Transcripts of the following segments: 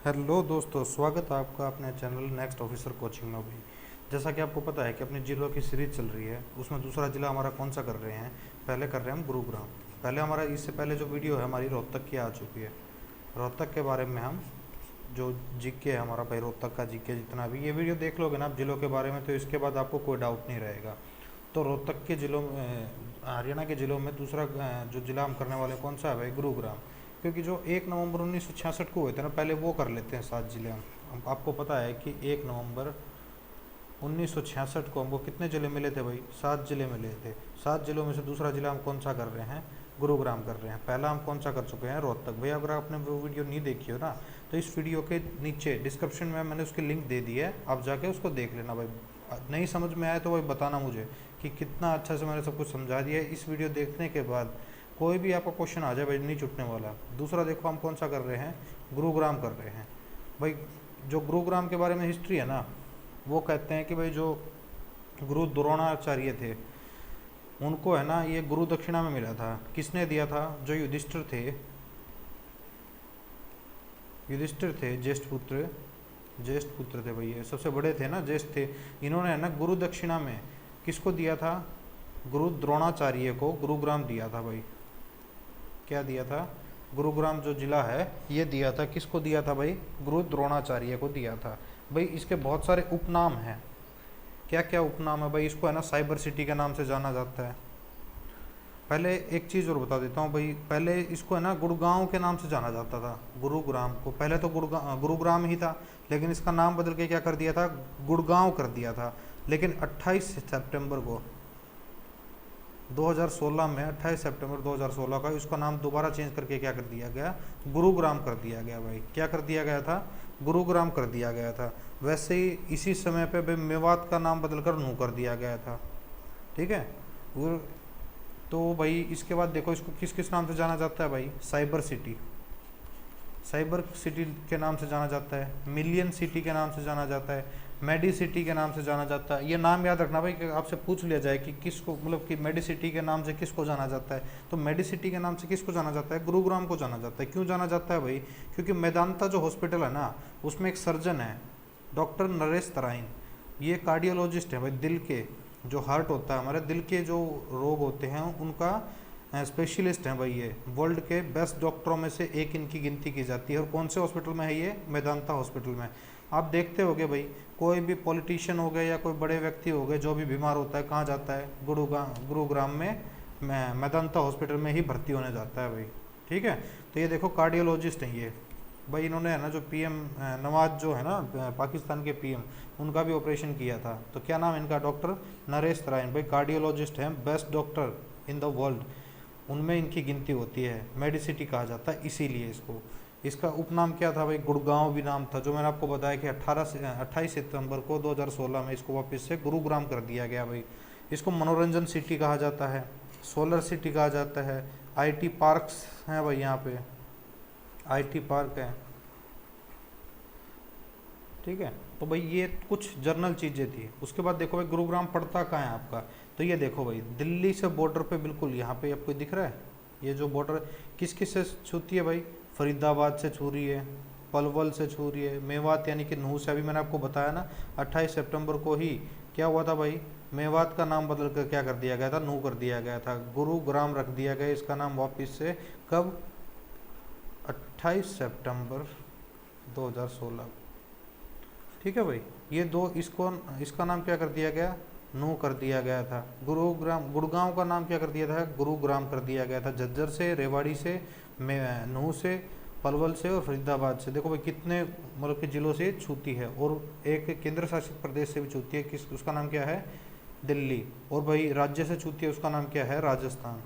Hello दोस्तों, स्वागत है आपका अपने चैनल नेक्स्ट ऑफिसर कोचिंग में। भी जैसा कि आपको पता है कि अपने ज़िलों की सीरीज चल रही है, उसमें दूसरा ज़िला हमारा कौन सा कर रहे हैं। पहले कर रहे हैं हम गुरुग्राम। पहले हमारा इससे पहले जो वीडियो है हमारी रोहतक की आ चुकी है। रोहतक के बारे में हम जो जीके है हमारा भाई, रोहतक का जीके जितना भी ये वीडियो देख लोगे ना आप जिलों के बारे में, तो इसके बाद आपको कोई डाउट नहीं रहेगा। तो रोहतक के ज़िलों में, हरियाणा के ज़िलों में दूसरा जो ज़िला हम करने वाले कौन सा है भाई, गुरुग्राम। क्योंकि जो 1 नवंबर 1966 को हुए थे ना, पहले वो कर लेते हैं 7 ज़िले हम। आपको पता है कि 1 नवंबर 1966 को हमको कितने ज़िले मिले थे भाई, 7 ज़िले मिले थे। 7 ज़िलों में से दूसरा ज़िला हम कौन सा कर रहे हैं, गुरुग्राम कर रहे हैं। पहला हम कौन सा कर चुके हैं, रोहतक। भैया अगर आपने वो वीडियो नहीं देखी हो ना, तो इस वीडियो के नीचे डिस्क्रिप्शन में मैंने उसकी लिंक दे दी है, आप जाके उसको देख लेना भाई। नहीं समझ में आए तो भाई बताना मुझे कि कितना अच्छा से मैंने सब कुछ समझा दिया है। इस वीडियो देखने के बाद कोई भी आपका क्वेश्चन आ जाए भाई, नहीं छूटने वाला। दूसरा देखो हम कौन सा कर रहे हैं, गुरुग्राम कर रहे हैं भाई। जो गुरुग्राम के बारे में हिस्ट्री है ना, वो कहते हैं कि भाई जो गुरु द्रोणाचार्य थे, उनको है ना ये गुरु दक्षिणा में मिला था। किसने दिया था, जो युधिष्ठिर थे, युधिष्ठिर थे ज्येष्ठ पुत्र थे भाई, ये सबसे बड़े थे ना, ज्येष्ठ थे। इन्होंने है ना गुरु दक्षिणा में किसको दिया था, गुरु द्रोणाचार्य को गुरुग्राम दिया था भाई। क्या दिया था, गुरुग्राम जो जिला है ये दिया था, किसको दिया था भाई, गुरु द्रोणाचार्य को दिया था भाई। इसके बहुत सारे उपनाम हैं। क्या क्या उपनाम है भाई, इसको है ना साइबर सिटी के नाम से जाना जाता है। पहले एक चीज़ और बता देता हूँ भाई, पहले इसको है ना गुड़गांव के नाम से जाना जाता था। गुरुग्राम को पहले तो गुरुग्राम ही था, लेकिन इसका नाम बदल के क्या कर दिया था, गुड़गांव कर दिया था। लेकिन 28 सितंबर को 2016 में, 28 सितंबर 2016 का इसका नाम दोबारा चेंज करके क्या कर दिया गया, गुरुग्राम कर दिया गया भाई। क्या कर दिया गया था, गुरुग्राम कर दिया गया था। वैसे ही इसी समय पे भाई मेवात का नाम बदलकर नू कर दिया गया था। ठीक है। तो भाई इसके बाद देखो इसको किस किस नाम से जाना जाता है भाई, साइबर सिटी, साइबर सिटी के नाम से जाना जाता है, मिलियन सिटी के नाम से जाना जाता है, मेडी सिटी के नाम से जाना जाता है। ये नाम याद रखना भाई, कि आपसे पूछ लिया जाए कि किसको, मतलब कि मेडी सिटी के नाम से किसको जाना जाता है, तो मेडी सिटी के नाम से किसको जाना जाता है, गुरुग्राम को जाना जाता है। क्यों जाना जाता है भाई, क्योंकि मेदांता जो हॉस्पिटल है ना, उसमें एक सर्जन है डॉक्टर नरेश तराइन। ये कार्डियोलॉजिस्ट है भाई, दिल के जो हार्ट होता है, हमारे दिल के जो रोग होते हैं उनका स्पेशलिस्ट हैं भाई। ये वर्ल्ड के बेस्ट डॉक्टरों में से एक इनकी गिनती की जाती है। और कौन से हॉस्पिटल में है ये, मेदांता हॉस्पिटल में। आप देखते होगे भाई, कोई भी पॉलिटिशियन हो गए या कोई बड़े व्यक्ति हो गए जो भी बीमार होता है, कहाँ जाता है, गुरुग्राम में मेदांता हॉस्पिटल में ही भर्ती होने जाता है भाई। ठीक है। तो ये देखो कार्डियोलॉजिस्ट हैं ये भाई। इन्होंने है ना जो पीएम नवाज जो है ना, पाकिस्तान के पीएम, उनका भी ऑपरेशन किया था। तो क्या नाम इनका, डॉक्टर नरेश तराइन भाई। कार्डियोलॉजिस्ट हैं, best doctor in the world, उनमें इनकी गिनती होती है। मेडिसिटी कहा जाता है इसीलिए इसको। इसका उपनाम क्या था भाई, गुड़गांव भी नाम था, जो मैंने आपको बताया कि 28 सितंबर को 2016 में इसको वापस से गुरुग्राम कर दिया गया भाई। इसको मनोरंजन सिटी कहा जाता है, सोलर सिटी कहा जाता है, आईटी पार्क्स हैं भाई, यहाँ पे आईटी पार्क है। ठीक है। तो भाई ये कुछ जर्नल चीज़ें थी। उसके बाद देखो भाई गुरुग्राम पड़ता कहाँ है आपका, तो ये देखो भाई दिल्ली से बॉर्डर पे बिल्कुल यहाँ पे आपको दिख रहा है, ये जो बॉर्डर किस किस से छूती है भाई, फरीदाबाद से छू रही है, पलवल से छू रही है, मेवात यानी कि नूह से। अभी मैंने आपको बताया ना 28 सितंबर को ही क्या हुआ था भाई, मेवात का नाम बदल कर क्या कर दिया गया था, नूह कर दिया गया था, गुरुग्राम रख दिया गया इसका नाम वापिस से। कब, 28 सितंबर 2016। ठीक है भाई। ये दो, इसको इसका नाम क्या कर दिया गया, नू कर दिया गया था। गुरुग्राम, गुड़गांव का नाम क्या कर दिया था, गुरुग्राम कर दिया गया था। झज्जर से, रेवाड़ी से, नूह से, पलवल से और फरीदाबाद से। देखो भाई कितने मतलब के जिलों से छूती है। और एक केंद्र शासित प्रदेश से भी छूती है, किस, उसका नाम क्या है, दिल्ली। और भाई राज्य से छूती है, उसका नाम क्या है, राजस्थान।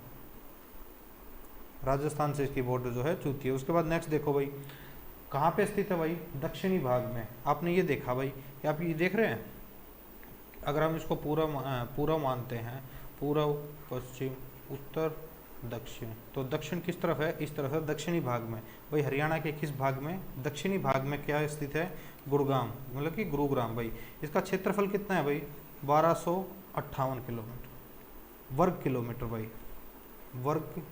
राजस्थान से इसकी बॉर्डर जो है छूती है। उसके बाद नेक्स्ट देखो भाई कहाँ पे स्थित है भाई, दक्षिणी भाग में। आपने ये देखा भाई कि आप ये देख रहे हैं, अगर हम इसको पूरा मानते हैं, पूर्व, पश्चिम, उत्तर, दक्षिण, तो दक्षिण किस तरफ है, इस तरफ है, दक्षिणी भाग में भाई। हरियाणा के किस भाग में, दक्षिणी भाग में क्या स्थित है, गुड़गांव, मतलब कि गुरुग्राम भाई। इसका क्षेत्रफल कितना है भाई, 1258 किलोमीटर, वर्ग किलोमीटर भाई, वर्ग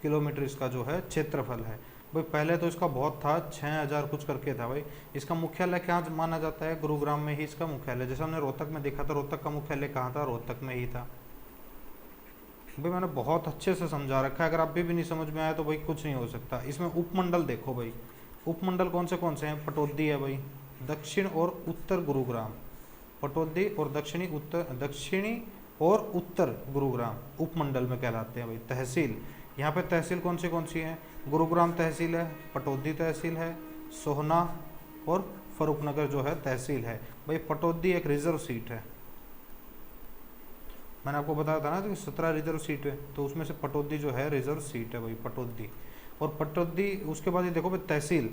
किलोमीटर इसका जो है क्षेत्रफल है। भाई पहले तो इसका बहुत था, 6000 कुछ करके था भाई। इसका मुख्यालय क्या माना जाता है? गुरुग्राम में ही इसका मुख्यालय। जैसे हमने रोहतक में देखा था, रोहतक का मुख्यालय कहाँ था? रोहतक में ही था। भाई मैंने बहुत अच्छे से समझा रखा है, अगर अभी भी नहीं समझ में आया तो भाई कुछ नहीं हो सकता। इसमें उपमंडल देखो भाई, उपमंडल कौन से हैं? पटौदी है भाई, दक्षिण और उत्तर गुरुग्राम। पटौदी और दक्षिणी और उत्तर गुरुग्राम उपमंडल में कहलाते हैं भाई। तहसील, यहाँ पे तहसील कौन सी है? गुरुग्राम तहसील है, पटौदी तहसील है, सोहना और फरुखनगर जो है तहसील है भाई। पटौदी एक रिजर्व सीट है, मैंने आपको बताया था ना कि 17 रिजर्व सीट है, तो उसमें से पटौदी जो है रिजर्व सीट है भाई, पटौदी। और पटौदी, उसके बाद ये देखो भाई तहसील,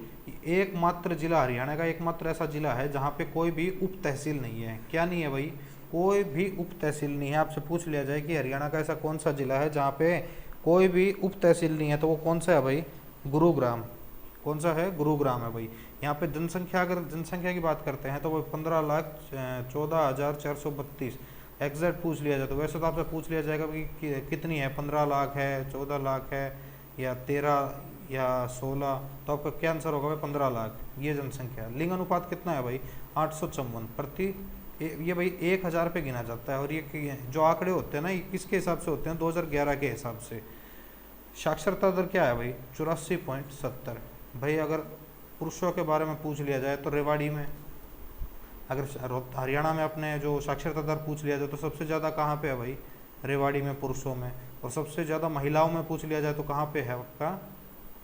एकमात्र जिला, हरियाणा का एकमात्र ऐसा जिला है जहाँ पे कोई भी उप तहसील नहीं है। क्या नहीं है भाई? कोई भी उप तहसील नहीं है। आपसे पूछ लिया जाए कि हरियाणा का ऐसा कौन सा जिला है जहाँ पे कोई भी उप तहसील नहीं है, तो वो कौन सा है भाई? गुरुग्राम। कौन सा है? गुरुग्राम है भाई। यहाँ पे जनसंख्या, अगर जनसंख्या की बात करते हैं तो वो 15,14,432 एग्जैक्ट पूछ लिया जाए तो। वैसे तो आपसे पूछ लिया जाएगा कि कितनी है, 15 लाख है, 14 लाख है, या 13 या 16, तो आपका क्या आंसर होगा भाई? 15 लाख ये जनसंख्या। लिंग अनुपात कितना है भाई? 854 प्रति, ये भाई 1000 पे गिना जाता है। और ये जो आंकड़े होते हैं ना, ये किसके हिसाब से होते हैं? 2011 के हिसाब से। साक्षरता दर क्या है भाई? 84.70। भाई अगर पुरुषों के बारे में पूछ लिया जाए तो रेवाड़ी में, अगर हरियाणा में अपने जो साक्षरता दर पूछ लिया जाए तो सबसे ज़्यादा कहाँ पे है भाई? रेवाड़ी में, पुरुषों में। और सबसे ज़्यादा महिलाओं में पूछ लिया जाए तो कहाँ पे है आपका?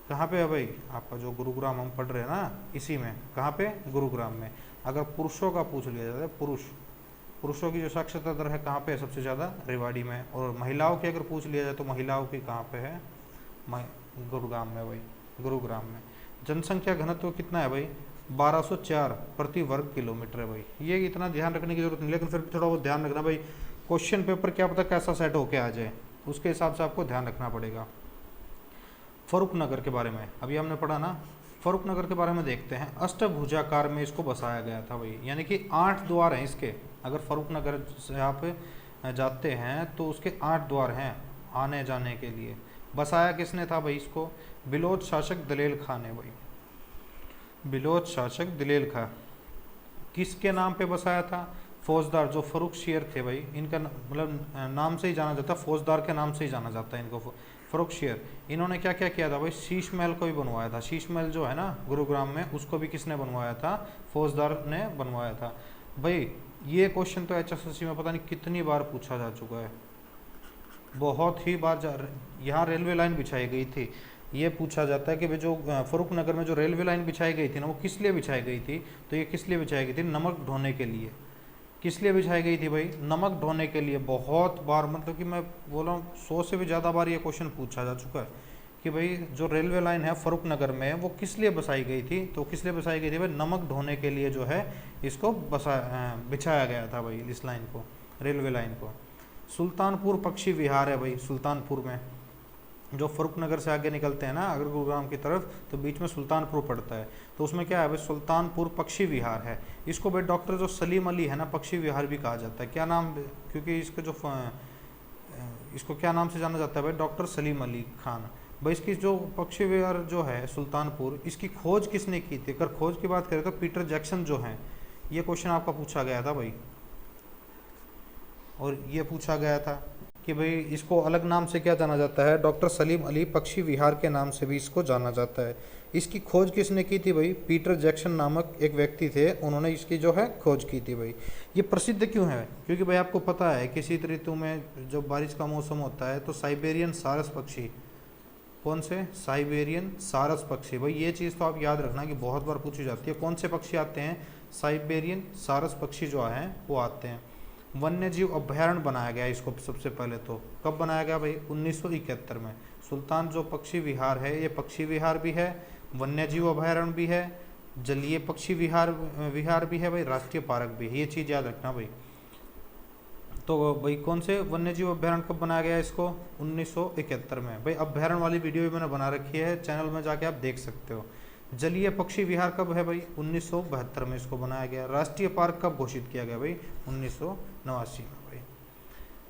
कहाँ पे है भाई? आपका जो गुरुग्राम हम पढ़ रहे हैं ना, इसी में। कहाँ पे? गुरुग्राम में। अगर पुरुषों का पूछ लिया जाए, पुरुषों की जो साक्षरता दर है कहाँ पे है सबसे ज़्यादा? रेवाड़ी में। और महिलाओं की अगर पूछ लिया जाए तो महिलाओं की कहाँ पे है? गुरुग्राम में भाई, गुरुग्राम में। जनसंख्या घनत्व कितना है भाई? 1204 प्रति वर्ग किलोमीटर है भाई। ये इतना ध्यान रखने की जरूरत नहीं, लेकिन फिर भी थोड़ा बहुत ध्यान रखना भाई, क्वेश्चन पेपर क्या पता कैसा सेट होके आ जाए, उसके हिसाब से आपको ध्यान रखना पड़ेगा। फरुखनगर के बारे में अभी हमने पढ़ा ना, फरुखनगर के बारे में देखते हैं। अष्टभुजाकार में इसको बसाया गया था भाई, यानी कि 8 द्वार हैं इसके। अगर फरुखनगर से आप जाते हैं तो उसके 8 द्वार हैं आने जाने के लिए। बसाया किसने था भाई इसको? बिलोच शासक दलेल खां ने भाई, बिलोच शासक दलेल खां। किसके नाम पे बसाया था? फौजदार जो फरुखशियर थे भाई, इनका मतलब नाम से ही जाना जाता है, फौजदार के नाम से ही जाना जाता है इनको, फरुखशियर। इन्होंने क्या क्या किया था भाई? शीश महल को भी बनवाया था। शीश महल जो है ना गुरुग्राम में, उसको भी किसने बनवाया था? फौजदार ने बनवाया था भाई। ये क्वेश्चन तो HSSC में पता नहीं कितनी बार पूछा जा चुका है, बहुत ही बार। यहाँ रेलवे लाइन बिछाई गई थी, ये पूछा जाता है कि भाई जो फरुखनगर में जो रेलवे लाइन बिछाई गई थी ना, वो किस लिए बिछाई गई थी? तो ये किस लिए बिछाई गई थी? नमक ढोने के लिए। किस लिए बिछाई गई थी भाई? नमक ढोने के लिए। बहुत बार, मतलब कि मैं बोल रहा हूँ 100 से भी ज़्यादा बार ये क्वेश्चन पूछा जा चुका है कि भाई जो रेलवे लाइन है फरुखनगर में, वो किस लिए बसाई गई थी? तो किस लिए बसाई गई थी भाई? नमक ढोने के लिए जो है इसको बिछाया गया था भाई, इस लाइन को, रेलवे लाइन को। सुल्तानपुर पक्षी विहार है भाई, सुल्तानपुर में। जो फरुखनगर से आगे निकलते हैं ना अगर गुरुग्राम की तरफ, तो बीच में सुल्तानपुर पड़ता है, तो उसमें क्या है भाई? सुल्तानपुर पक्षी विहार है। इसको भाई डॉक्टर जो सलीम अली है ना, पक्षी विहार भी कहा जाता है। क्या नाम? क्योंकि इसका जो इसको क्या नाम से जाना जाता है भाई? डॉक्टर सलीम अली खान भाई। इसकी जो पक्षी विहार जो है सुल्तानपुर, इसकी खोज किसने की थी? अगर खोज की बात करें तो पीटर जैक्सन जो हैं, ये क्वेश्चन आपका पूछा गया था भाई। और ये पूछा गया था कि भाई इसको अलग नाम से क्या जाना जाता है? डॉक्टर सलीम अली पक्षी विहार के नाम से भी इसको जाना जाता है। इसकी खोज किसने की थी भाई? पीटर जैक्सन नामक एक व्यक्ति थे, उन्होंने इसकी जो है खोज की थी भाई। ये प्रसिद्ध क्यों है? क्योंकि भाई आपको पता है कि शीत ऋतु में जब बारिश का मौसम होता है तो साइबेरियन सारस पक्षी, कौन से? साइबेरियन सारस पक्षी भाई। ये चीज़ तो आप याद रखना कि बहुत बार पूछी जाती है। कौन से पक्षी आते हैं? साइबेरियन सारस पक्षी जो हैं वो आते हैं। वन्य जीव अभ्यारण्य बनाया गया इसको सबसे पहले। तो कब बनाया गया भाई? 1971 में। सुल्तान जो पक्षी विहार है, ये पक्षी विहार भी है, वन्य जीव अभ्यारण्य भी है, जलीय पक्षी विहार भी है भाई, राष्ट्रीय पार्क भी है। ये चीज़ याद रखना भाई। तो भाई कौन से वन्य जीव अभ्यारण्य कब बनाया गया इसको? 1971 में भाई। अभ्यारण्य वाली वीडियो भी मैंने बना रखी है, चैनल में जाके आप देख सकते हो। जलीय पक्षी विहार कब है भाई? 1972 में इसको बनाया गया। राष्ट्रीय पार्क कब घोषित किया गया भाई? 1989 में भाई।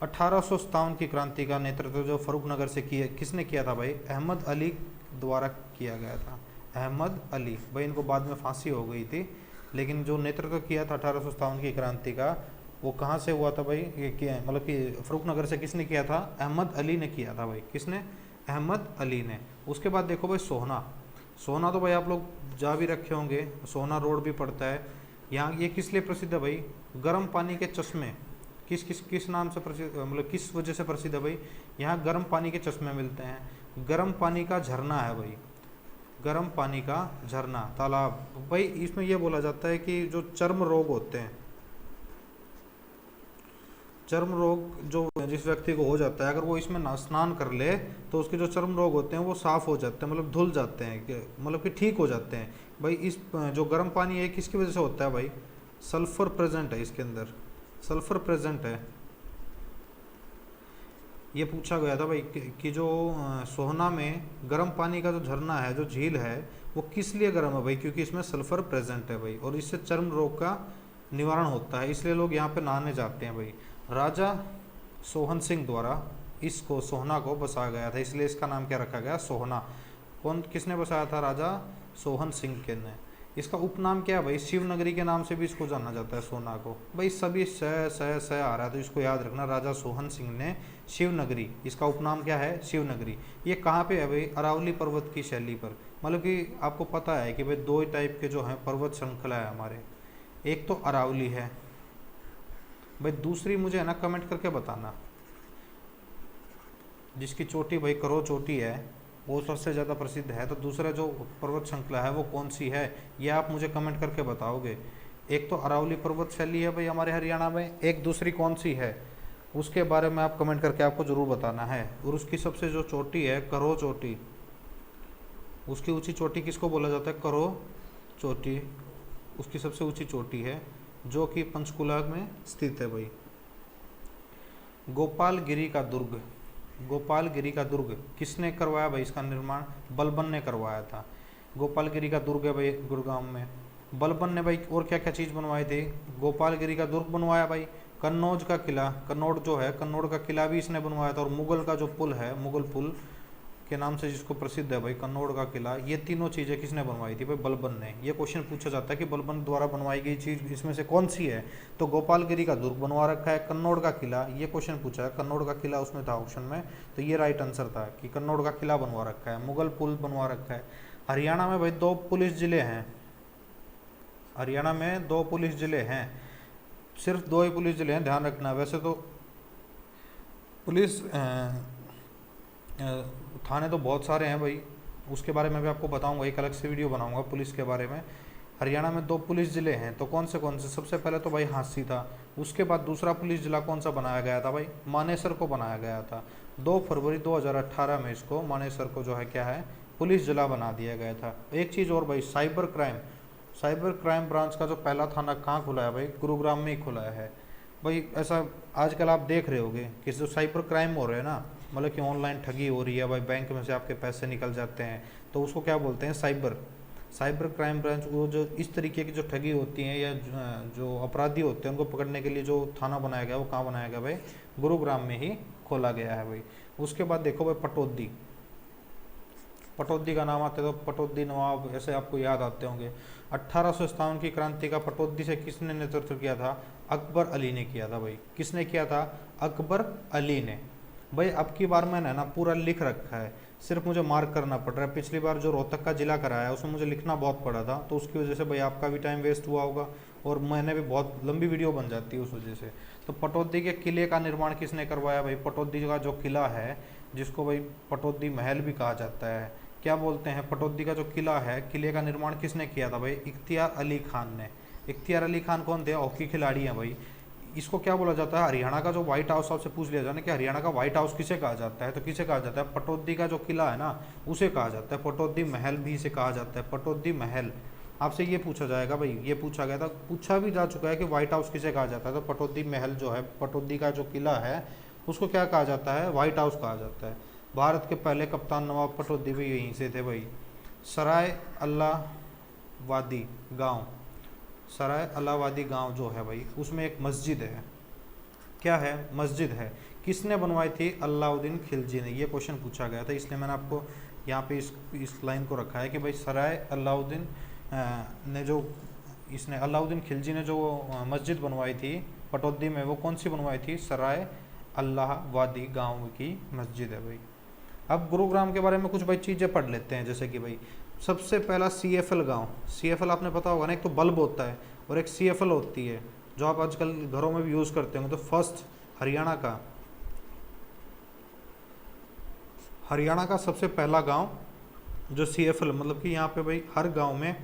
1857 की क्रांति का नेतृत्व जो फर्रुखनगर से किया, किसने किया था भाई? अहमद अली द्वारा किया गया था। अहमद अली भाई, इनको बाद में फांसी हो गई थी, लेकिन जो नेतृत्व किया था 1857 की क्रांति का, वो कहाँ से हुआ था भाई? ये क्या मतलब कि फर्रुखनगर से किसने किया था? अहमद अली ने किया था भाई। किसने? अहमद अली ने। उसके बाद देखो भाई सोहना। सोहना तो भाई आप लोग जा भी रखे होंगे, सोहना रोड भी पड़ता है यहाँ। ये किस लिए प्रसिद्ध है भाई? गर्म पानी के चश्मे। किस नाम से प्रसिद्ध, मतलब किस वजह से प्रसिद्ध है भाई? यहाँ गर्म पानी के चश्मे मिलते हैं। गर्म पानी का झरना है भाई, गर्म पानी का झरना, तालाब भाई। इसमें यह बोला जाता है कि जो चर्म रोग होते हैं, चर्म रोग जो जिस व्यक्ति को हो जाता है, अगर वो इसमें स्नान कर ले तो उसके जो चर्म रोग होते हैं वो साफ हो जाते हैं, मतलब धुल जाते हैं, मतलब कि ठीक हो जाते हैं भाई। इस जो गर्म पानी है किसकी वजह से होता है भाई? सल्फर प्रेजेंट है इसके अंदर, सल्फर प्रेजेंट है। ये पूछा गया था भाई कि जो सोहना में गर्म पानी का जो झरना है, जो झील है, वो किस लिए गर्म है भाई? क्योंकि इसमें सल्फर प्रेजेंट है भाई, और इससे चर्म रोग का निवारण होता है, इसलिए लोग यहाँ पे नहाने जाते हैं भाई। राजा सोहन सिंह द्वारा इसको, सोहना को बसाया गया था, इसलिए इसका नाम क्या रखा गया? सोहना। कौन, किसने बसाया था? राजा सोहन सिंह के ने। इसका उपनाम क्या है भाई? शिवनगरी के नाम से भी इसको जाना जाता है सोहना को भाई। सभी स आ रहा है तो इसको याद रखना। राजा सोहन सिंह ने शिवनगरी, इसका उपनाम क्या है? शिवनगरी। ये कहाँ पे है भाई? अरावली पर्वत की शैली पर। मतलब कि आपको पता है कि भाई दो टाइप के जो हैं पर्वत श्रृंखला है हमारे, एक तो अरावली है भाई, दूसरी मुझे है ना कमेंट करके बताना, जिसकी चोटी भाई करो चोटी है वो सबसे ज़्यादा प्रसिद्ध है, तो दूसरा जो पर्वत श्रृंखला है वो कौन सी है, ये आप मुझे कमेंट करके बताओगे। एक तो अरावली पर्वत शैली है भाई हमारे हरियाणा में, एक दूसरी कौन सी है उसके बारे में आप कमेंट करके आपको ज़रूर बताना है। और उसकी सबसे जो चोटी है करो चोटी, उसकी ऊंची चोटी किसको बोला जाता है? करो चोटी उसकी सबसे ऊंची चोटी है, जो कि पंचकुला में स्थित है भाई। गोपालगिरी का दुर्ग, गोपालगिरी का दुर्ग किसने करवाया भाई? इसका निर्माण बलबन ने करवाया था। गोपालगिरी का दुर्ग है भाई गुड़गांव में, बलबन ने भाई। और क्या क्या चीज़ बनवाई थी? गोपालगिरी का दुर्ग बनवाया भाई, कन्नौज का किला, कन्नौज जो है कन्नौज का किला भी इसने बनवाया था, और मुगल का जो पुल है, मुगल पुल के नाम से जिसको प्रसिद्ध है भाई कन्नौज का किला, ये तीनों चीज़ें किसने बनवाई थी भाई? बलबन ने। ये क्वेश्चन पूछा जाता है कि बलबन द्वारा बनवाई गई चीज़ इसमें से कौन सी है? तो गोपालगिरी का दुर्ग बनवा रखा है, कन्नौज का किला, ये क्वेश्चन पूछा है, कन्नौज का किला उसमें था ऑप्शन में, तो ये राइट आंसर था कि कन्नौज का किला बनवा रखा है, मुगल पुल बनवा रखा है। हरियाणा में भाई 2 पुलिस जिले हैं, हरियाणा में 2 पुलिस जिले हैं, सिर्फ 2 ही पुलिस जिले हैं, ध्यान रखना। वैसे तो पुलिस थाने तो बहुत सारे हैं भाई, उसके बारे में भी आपको बताऊंगा, एक अलग से वीडियो बनाऊंगा पुलिस के बारे में। हरियाणा में 2 पुलिस जिले हैं, तो कौन से? सबसे पहले तो भाई हांसी था, उसके बाद दूसरा पुलिस जिला कौन सा बनाया गया था भाई? मानेसर को बनाया गया था। 2 फरवरी 2018 में इसको, मानेसर को जो है क्या है, पुलिस जिला बना दिया गया था। एक चीज़ और भाई, साइबर क्राइम ब्रांच का जो पहला थाना कहाँ खुला है भाई? गुरुग्राम में ही खुला है भाई। ऐसा आजकल आप देख रहे होगे कि जो साइबर क्राइम हो रहे हैं ना, मतलब कि ऑनलाइन ठगी हो रही है भाई, बैंक में से आपके पैसे निकल जाते हैं, तो उसको क्या बोलते हैं? Cyber crime branch. वो जो इस तरीके की जो ठगी होती हैं या जो अपराधी होते हैं उनको पकड़ने के लिए जो थाना बनाया गया, वो कहाँ बनाया गया भाई? गुरुग्राम में ही खोला गया है भाई। उसके बाद देखो भाई पटौदी, पटौदी का नाम आते तो पटौदी नवाब ऐसे आपको याद आते होंगे। 1857 की क्रांति का पटौदी से किसने नेतृत्व किया था? अकबर अली ने किया था भाई। किसने किया था? अकबर अली ने भाई। अब की बार मैंने ना पूरा लिख रखा है, सिर्फ मुझे मार्क करना पड़ रहा है। पिछली बार जो रोहतक का जिला कराया उसमें मुझे लिखना बहुत पड़ा था, तो उसकी वजह से भाई आपका भी टाइम वेस्ट हुआ होगा, और मैंने भी बहुत लंबी वीडियो बन जाती है उस वजह से। तो पटौदी के किले का निर्माण किसने करवाया भाई? पटौदी का जो किला है, जिसको भाई पटौदी महल भी कहा जाता है, क्या बोलते हैं, पटौदी का जो किला है, किले का निर्माण किसने किया था भाई? इख्तियार अली खान ने। इख्तियार अली खान कौन थे? हॉकी खिलाड़ी हैं भाई। इसको क्या बोला जाता है? हरियाणा का जो व्हाइट हाउस, आपसे पूछ लिया जाए कि हरियाणा का व्हाइट हाउस किसे कहा जाता है, तो किसे कहा जाता है? पटौदी का जो किला है ना, उसे कहा जाता है। पटौदी महल भी इसे कहा जाता है, पटौदी महल। आपसे ये पूछा जाएगा भाई, ये पूछा गया था, पूछा भी जा चुका है कि व्हाइट हाउस किसे कहा जाता है, तो पटौदी महल जो है, पटौदी का जो किला है, उसको क्या कहा जाता है? व्हाइट हाउस कहा जाता है। भारत के पहले कप्तान नवाब पटौदी भी यहीं से थे भाई। सराय अल्लावादी गांव, सराय अलावादी गांव जो है भाई, उसमें एक मस्जिद है, क्या है, मस्जिद है। किसने बनवाई थी, अलाउद्दीन खिलजी ने। ये क्वेश्चन पूछा गया था, इसलिए मैंने आपको यहाँ पे इस लाइन को रखा है कि भाई सराय अलाउद्दीन ने जो इसने अलाउद्दीन खिलजी ने जो मस्जिद बनवाई थी पटौदी में, वो कौन सी बनवाई थी, सराय अल्लाहवादी गांव की मस्जिद है भाई। अब गुरुग्राम के बारे में कुछ भाई चीज़ें पढ़ लेते हैं, जैसे कि भाई सबसे पहला CFL गांव। CFL आपने पता होगा ना, एक तो बल्ब होता है और एक CFL होती है जो आप आजकल घरों में भी यूज़ करते होंगे। तो फर्स्ट हरियाणा का सबसे पहला गांव जो CFL, मतलब कि यहाँ पे भाई हर गांव में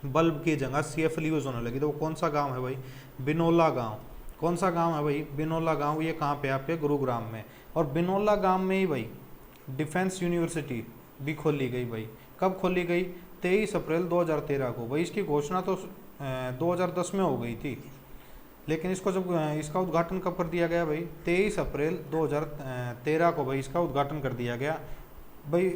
बल्ब की जगह CFL यूज़ होने लगी। तो वो कौन सा गांव है भाई, बिनोला गांव। कौन सा गांव है भाई, बिनोला गांव। ये कहाँ पे, आपके गुरुग्राम में। और बिनोला गांव में ही भाई डिफेंस यूनिवर्सिटी भी खोली गई भाई। कब खोली गई, 23 अप्रैल 2013 को भाई। इसकी घोषणा तो 2010 में हो गई थी, लेकिन इसको जब इसका उद्घाटन कब कर दिया गया भाई, 23 अप्रैल 2013 को भाई इसका उद्घाटन कर दिया गया भाई।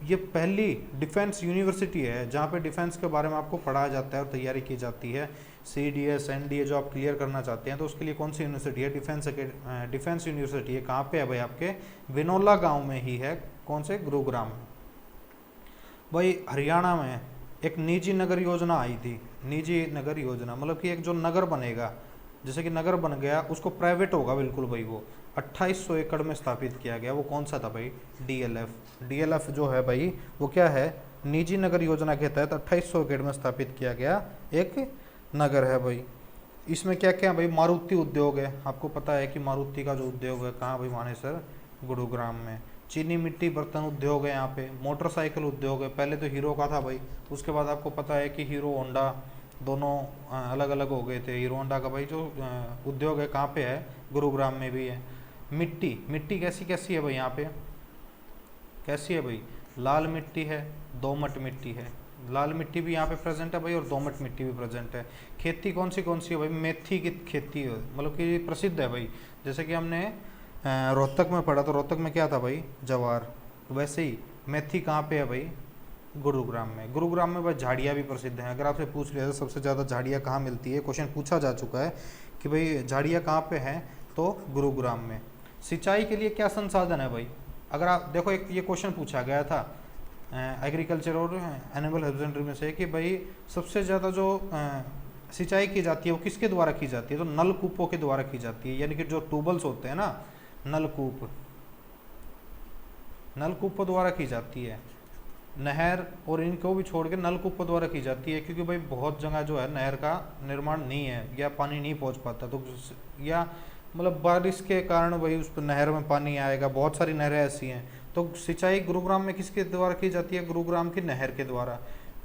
ये पहली डिफेंस यूनिवर्सिटी है जहाँ पे डिफेंस के बारे में आपको पढ़ाया जाता है और तैयारी की जाती है। CDS NDA जो आप क्लियर करना चाहते हैं तो उसके लिए कौन सी यूनिवर्सिटी है, डिफेंस यूनिवर्सिटी है। कहाँ पे है भाई, आपके बिनोला गांव में ही है। कौन से, गुरुग्राम में भाई। हरियाणा में एक निजी नगर योजना आई थी। निजी नगर योजना मतलब कि एक जो नगर बनेगा, जैसे कि नगर बन गया उसको प्राइवेट होगा बिल्कुल भाई। वो 2800 एकड़ में स्थापित किया गया। वो कौन सा था भाई, DLF जो है भाई वो क्या है, निजी नगर योजना के तहत 2800 एकड़ में स्थापित किया गया एक नगर है भाई। इसमें क्या क्या भाई, मारुति उद्योग है। आपको पता है कि मारुति का जो उद्योग है कहाँ भाई, मानेसर, गुरुग्राम में। चीनी मिट्टी बर्तन उद्योग है यहाँ पे। मोटरसाइकिल उद्योग है, पहले तो हीरो का था भाई, उसके बाद आपको पता है कि हीरो होंडा दोनों अलग अलग हो गए थे। हीरो होंडा का भाई जो उद्योग है कहाँ पे है, गुरुग्राम में भी है। मिट्टी कैसी कैसी है भाई यहाँ पे, कैसी है भाई, लाल मिट्टी है, दोमट मिट्टी है। लाल मिट्टी भी यहाँ पे प्रेजेंट है भाई और दोमट मिट्टी भी प्रेजेंट है। खेती कौन सी है भाई, मेथी की खेती है, मतलब कि प्रसिद्ध है भाई। जैसे कि हमने रोहतक में पढ़ा, तो रोहतक में क्या था भाई, जवार। वैसे ही मेथी कहाँ पे है भाई, गुरुग्राम में। गुरुग्राम में भाई झाड़ियाँ भी प्रसिद्ध हैं। अगर आपसे पूछ लिया तो सबसे ज़्यादा झाड़ियाँ कहाँ मिलती है, क्वेश्चन पूछा जा चुका है कि भाई झाड़ियाँ कहाँ पे हैं, तो गुरुग्राम में। सिंचाई के लिए क्या संसाधन है भाई, अगर आप देखो एक ये क्वेश्चन पूछा गया था एग्रीकल्चर और एनिमल हस्बेंड्री में से कि भाई सबसे ज़्यादा जो सिंचाई की जाती है वो किसके द्वारा की जाती है, तो नलकूपों के द्वारा की जाती है। यानी कि जो ट्यूबल्स होते हैं ना, नलकूपों द्वारा की जाती है। नहर और इनको भी छोड़ के नलकूपों द्वारा की जाती है, क्योंकि भाई बहुत जगह जो है नहर का निर्माण नहीं है या पानी नहीं पहुंच पाता, तो या मतलब बारिश के कारण भाई उस पर नहर में पानी आएगा। बहुत सारी नहरें ऐसी हैं, तो सिंचाई गुरुग्राम में किसके द्वारा की जाती है, गुरुग्राम की नहर के द्वारा।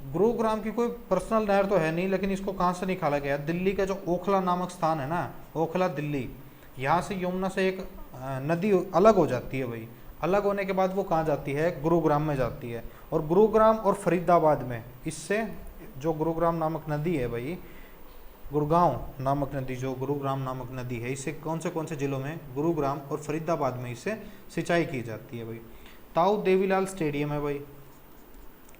गुरुग्राम की कोई पर्सनल नहर तो है नहीं, लेकिन इसको कहाँ से निकाला गया, दिल्ली का जो ओखला नामक स्थान है ना, ओखला दिल्ली, यहाँ से यमुना से एक नदी अलग हो जाती है भाई। अलग होने के बाद वो कहाँ जाती है, गुरुग्राम में जाती है। और गुरुग्राम और फरीदाबाद में इससे जो गुरुग्राम नामक नदी है भाई, गुड़गांव नामक नदी, जो गुरुग्राम नामक नदी है, इससे कौन से जिलों में, गुरुग्राम और फरीदाबाद में इससे सिंचाई की जाती है भाई। ताऊ देवीलाल स्टेडियम है भाई।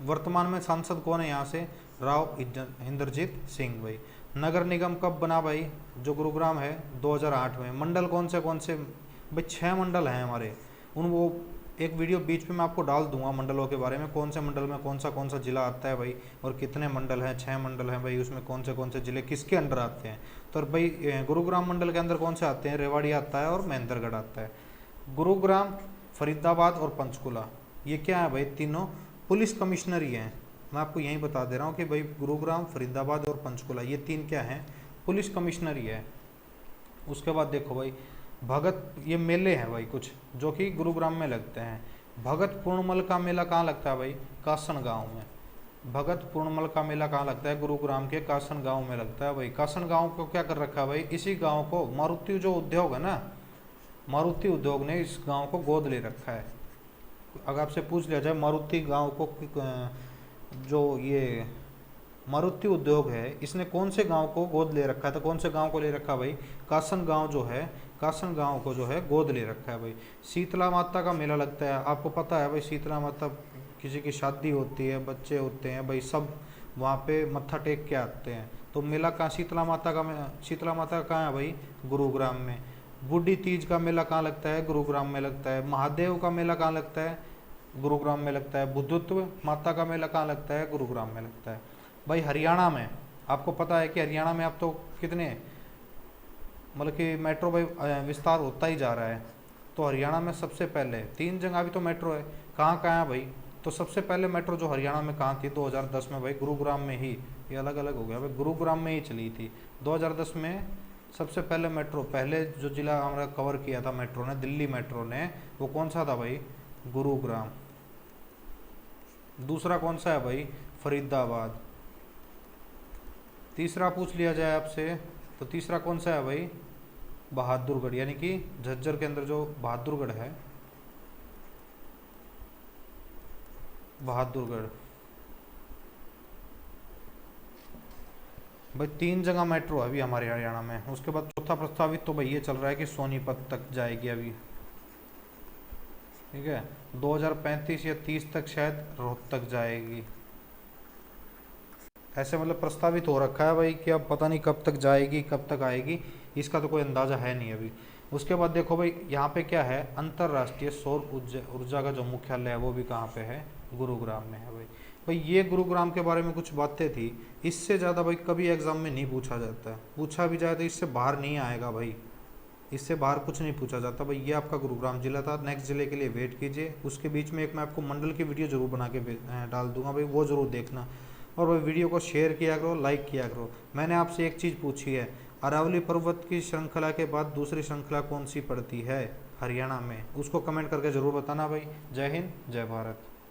वर्तमान में सांसद कौन है यहाँ से, राव इंद्रजीत सिंह भाई। नगर निगम कब बना भाई, जो गुरुग्राम है, 2008 में। मंडल कौन से भाई, 6 मंडल हैं हमारे। वो एक वीडियो बीच में मैं आपको डाल दूंगा मंडलों के बारे में, कौन से मंडल में कौन सा जिला आता है भाई, और कितने मंडल हैं। 6 मंडल हैं भाई, उसमें कौन से जिले किसके अंडर आते हैं। तो भाई गुरुग्राम मंडल के अंदर कौन से आते हैं, रेवाड़ी आता है और महेंद्रगढ़ आता है। गुरुग्राम, फरीदाबाद और पंचकुला, ये क्या है भाई, तीनों पुलिस कमिश्नरी हैं। मैं आपको यही बता दे रहा हूँ कि भाई गुरुग्राम, फरीदाबाद और पंचकुला, ये 3 क्या हैं, पुलिस कमिश्नरी है। उसके बाद देखो भाई भगत, ये मेले हैं भाई कुछ जो कि गुरुग्राम में लगते हैं। भगत पूर्णमल का मेला कहाँ लगता है भाई, कासन गांव में। भगत पूर्णमल का मेला कहाँ लगता है, गुरुग्राम के कासन गांव में लगता है भाई। कासन गांव को क्या कर रखा है भाई, इसी गांव को मारुति जो उद्योग है ना, मारुति उद्योग ने इस गांव को गोद ले रखा है। अगर आपसे पूछ लिया जाए मारुति गांव को, जो ये मारुति उद्योग है इसने कौन से गांव को गोद ले रखा है, तो कौन से गांव को ले रखा है भाई, कासन गांव जो है, कासन गांव को जो है गोद ले रखा है भाई। शीतला माता का मेला लगता है, आपको पता है भाई, शीतला माता किसी की शादी होती है, बच्चे होते हैं भाई, सब वहाँ पे मत्था टेक के आते हैं। तो मेला कहाँ, शीतला माता का कहाँ है भाई, गुरुग्राम में। बूढ़ी तीज का मेला कहाँ लगता है? गुरुग्राम में लगता है। महादेव का मेला कहाँ लगता है? गुरुग्राम में लगता है। बुद्धत्व माता का मेला कहाँ लगता है? गुरुग्राम में लगता है। भाई हरियाणा में आपको पता है कि हरियाणा में अब तो कितने मतलब कि मेट्रो भाई विस्तार होता ही जा रहा है। तो हरियाणा में सबसे पहले 3 जगह भी तो मेट्रो है। कहाँ कहाँ है भाई? तो सबसे पहले मेट्रो जो हरियाणा में कहाँ थी 2010 में भाई? गुरुग्राम में ही। ये अलग अलग हो गया भाई, गुरुग्राम में ही चली थी 2010 में। सबसे पहले मेट्रो, पहले जो जिला हमारा कवर किया था मेट्रो ने, दिल्ली मेट्रो ने, वो कौन सा था भाई? गुरुग्राम। दूसरा कौन सा है भाई? फरीदाबाद। तीसरा पूछ लिया जाए आपसे तो तीसरा कौन सा है भाई? बहादुरगढ़, यानी कि झज्जर के अंदर जो बहादुरगढ़ है, बहादुरगढ़। भाई 3 जगह मेट्रो है अभी हमारे हरियाणा में। उसके बाद चौथा प्रस्तावित तो भाई ये चल रहा है कि सोनीपत तक जाएगी अभी, ठीक है। 2035 या 30 तक शायद रोहतक जाएगी, ऐसे मतलब प्रस्तावित हो रखा है भाई कि अब पता नहीं कब तक जाएगी कब तक आएगी, इसका तो कोई अंदाज़ा है नहीं अभी। उसके बाद देखो भाई यहाँ पे क्या है, अंतर्राष्ट्रीय सौर ऊर्जा का जो मुख्यालय है वो भी कहाँ पे है? गुरुग्राम में है भाई। भाई ये गुरुग्राम के बारे में कुछ बातें थी, इससे ज़्यादा भाई कभी एग्जाम में नहीं पूछा जाता है। पूछा भी जाए तो इससे बाहर नहीं आएगा भाई, इससे बाहर कुछ नहीं पूछा जाता भाई। ये आपका गुरुग्राम जिला था। नेक्स्ट जिले के लिए वेट कीजिए, उसके बीच में एक मैं आपको मंडल की वीडियो जरूर बना के डाल दूंगा भाई, वो ज़रूर देखना। और भाई वीडियो को शेयर किया करो, लाइक किया करो। मैंने आपसे एक चीज़ पूछी है, अरावली पर्वत की श्रृंखला के बाद दूसरी श्रृंखला कौन सी पड़ती है हरियाणा में? उसको कमेंट करके ज़रूर बताना भाई। जय हिंद, जय भारत।